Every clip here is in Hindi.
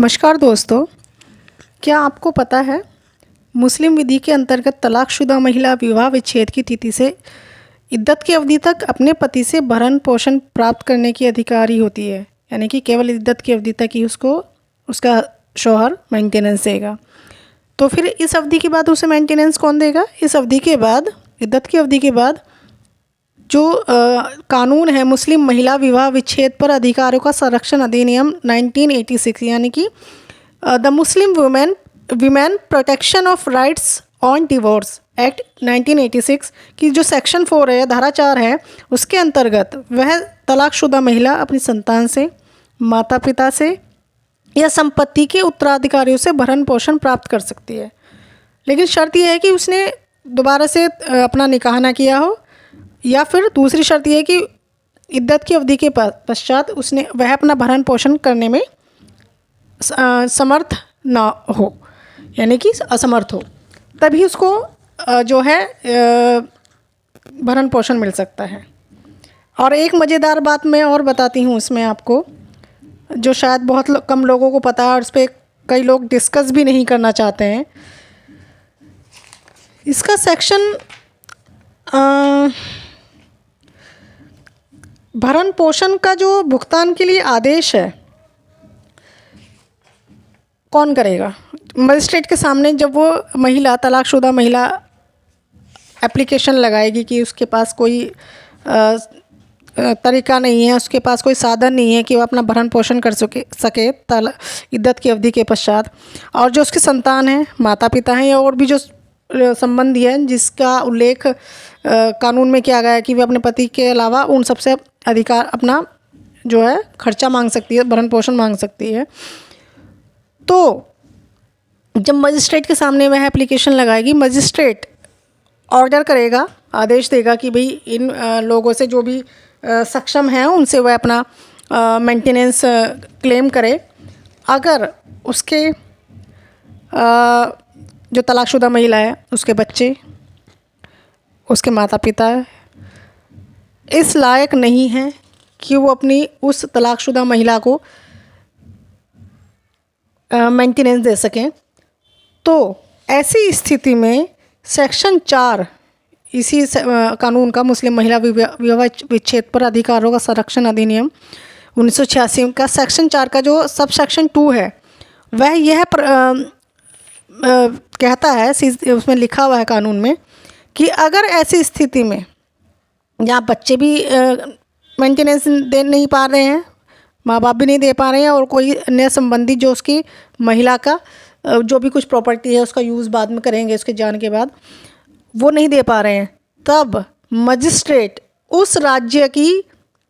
नमस्कार दोस्तों, क्या आपको पता है मुस्लिम विधि के अंतर्गत तलाकशुदा महिला विवाह विच्छेद की तिथि से इद्दत की अवधि तक अपने पति से भरण पोषण प्राप्त करने की अधिकारी होती है। यानी कि केवल इद्दत की अवधि तक ही उसको उसका शौहर मेंटेनेंस देगा। तो फिर इस अवधि के बाद उसे मेंटेनेंस कौन देगा? इस अवधि के बाद, इद्दत की अवधि के बाद जो कानून है मुस्लिम महिला विवाह विच्छेद पर अधिकारों का संरक्षण अधिनियम 1986, यानी कि the Muslim women protection of rights on divorce act 1986 की जो सेक्शन 4 है, धारा 4 है, उसके अंतर्गत वह तलाकशुदा महिला अपनी संतान से, माता पिता से या संपत्ति के उत्तराधिकारियों से भरण पोषण प्राप्त कर सकती है। लेकिन शर्त यह है कि उसने दोबारा से अपना निकाह ना किया हो, या फिर दूसरी शर्त यह है कि इद्दत की अवधि के पश्चात वह अपना भरण पोषण करने में समर्थ ना हो, यानी कि असमर्थ हो, तभी उसको जो है भरण पोषण मिल सकता है। और एक मज़ेदार बात मैं और बताती हूँ इसमें आपको, जो शायद बहुत कम लोगों को पता है और उस पर कई लोग डिस्कस भी नहीं करना चाहते हैं। इसका सेक्शन भरण पोषण का जो भुगतान के लिए आदेश है, कौन करेगा? मजिस्ट्रेट के सामने जब वो महिला, तलाकशुदा महिला एप्लीकेशन लगाएगी कि उसके पास कोई तरीका नहीं है, उसके पास कोई साधन नहीं है कि वो अपना भरण पोषण कर सके इद्दत की अवधि के पश्चात, और जो उसकी संतान है, माता पिता हैं या और भी जो संबंधी है जिसका उल्लेख कानून में किया गया है कि वे अपने पति के अलावा उन सबसे अधिकार अपना जो है खर्चा मांग सकती है, भरण पोषण मांग सकती है। तो जब मजिस्ट्रेट के सामने वह एप्लीकेशन लगाएगी, मजिस्ट्रेट ऑर्डर करेगा, आदेश देगा कि भाई इन लोगों से जो भी सक्षम हैं उनसे वह अपना मेंटेनेंस क्लेम करे। अगर उसके जो तलाकशुदा महिला है, उसके बच्चे, उसके माता पिता इस लायक नहीं हैं कि वो अपनी उस तलाकशुदा महिला को मेंटेनेंस दे सकें, तो ऐसी स्थिति में सेक्शन 4 इसी कानून का, मुस्लिम महिला विवाह विच्छेद पर अधिकारों का संरक्षण अधिनियम 1986 का सेक्शन 4 का जो सब सेक्शन 2 है, वह यह कहता है, उसमें लिखा हुआ है कानून में, कि अगर ऐसी स्थिति में जहाँ बच्चे भी मेंटेनेंस दे नहीं पा रहे हैं, माँ बाप भी नहीं दे पा रहे हैं, और कोई अन्य संबंधी जो उसकी महिला का जो भी कुछ प्रॉपर्टी है उसका यूज़ बाद में करेंगे उसके जाने के बाद, वो नहीं दे पा रहे हैं, तब मजिस्ट्रेट उस राज्य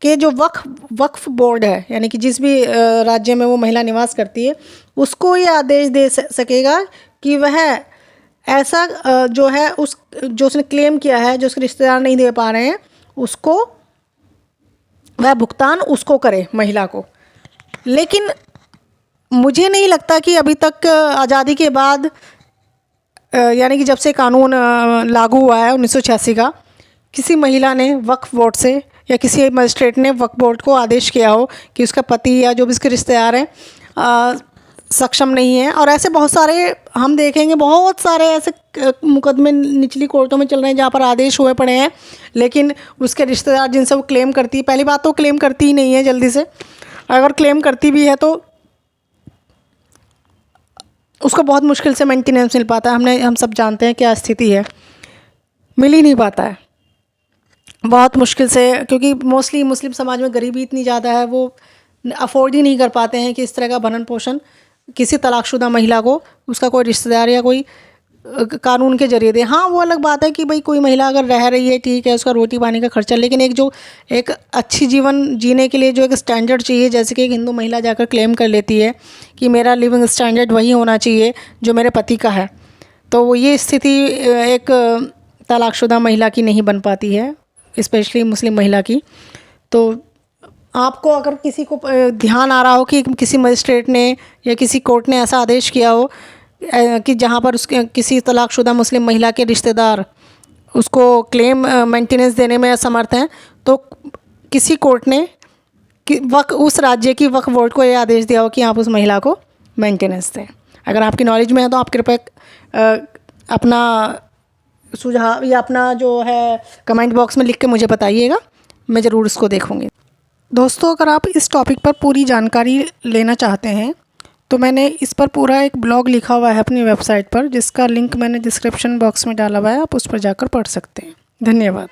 के जो वक्फ बोर्ड है, यानी कि जिस भी राज्य में वो महिला निवास करती है, उसको ये आदेश दे सकेगा कि वह ऐसा जो है जो उसने क्लेम किया है, जो उसके रिश्तेदार नहीं दे पा रहे हैं, उसको वह भुगतान उसको करे, महिला को। लेकिन मुझे नहीं लगता कि अभी तक आज़ादी के बाद, यानी कि जब से कानून लागू हुआ है 1986 का, किसी महिला ने वक्फ बोर्ड से या किसी मजिस्ट्रेट ने वक्फ बोर्ड को आदेश किया हो कि उसका पति या जो भी उसके रिश्तेदार हैं सक्षम नहीं है। और ऐसे बहुत सारे हम देखेंगे, बहुत सारे ऐसे मुकदमे निचली कोर्टों में चल रहे हैं जहाँ पर आदेश हुए पड़े हैं, लेकिन उसके रिश्तेदार जिनसे वो क्लेम करती है, पहली बात तो क्लेम करती ही नहीं है जल्दी से, अगर क्लेम करती भी है तो उसको बहुत मुश्किल से मेंटेनेंस मिल पाता है। हम सब जानते हैं क्या स्थिति है, मिल ही नहीं पाता है बहुत मुश्किल से, क्योंकि मोस्टली मुस्लिम समाज में गरीबी इतनी ज़्यादा है, वो अफोर्ड ही नहीं कर पाते हैं कि इस तरह का भरण पोषण किसी तलाकशुदा महिला को उसका कोई रिश्तेदार या कोई कानून के जरिए दे। हाँ, वो अलग बात है कि भाई कोई महिला अगर रह रही है, ठीक है, उसका रोटी पानी का खर्चा, लेकिन एक अच्छी जीवन जीने के लिए जो एक स्टैंडर्ड चाहिए, जैसे कि एक हिंदू महिला जाकर क्लेम कर लेती है कि मेरा लिविंग स्टैंडर्ड वही होना चाहिए जो मेरे पति का है, तो वो ये स्थिति एक तलाकशुदा महिला की नहीं बन पाती है, स्पेशली मुस्लिम महिला की। तो आपको अगर किसी को ध्यान आ रहा हो कि किसी मजिस्ट्रेट ने या किसी कोर्ट ने ऐसा आदेश किया हो कि जहाँ पर उसके किसी तलाकशुदा मुस्लिम महिला के रिश्तेदार उसको क्लेम मेंटेनेंस देने में असमर्थ हैं, तो किसी कोर्ट ने उस राज्य की वक्फ बोर्ड को ये आदेश दिया हो कि आप उस महिला को मेंटेनेंस थे। अगर आपकी नॉलेज में है तो आप कृपया अपना सुझाव या अपना जो है कमेंट बॉक्स में लिख के मुझे बताइएगा, मैं ज़रूर इसको देखूँगी। दोस्तों, अगर आप इस टॉपिक पर पूरी जानकारी लेना चाहते हैं तो मैंने इस पर पूरा एक ब्लॉग लिखा हुआ है अपनी वेबसाइट पर, जिसका लिंक मैंने डिस्क्रिप्शन बॉक्स में डाला हुआ है, आप उस पर जाकर पढ़ सकते हैं। धन्यवाद।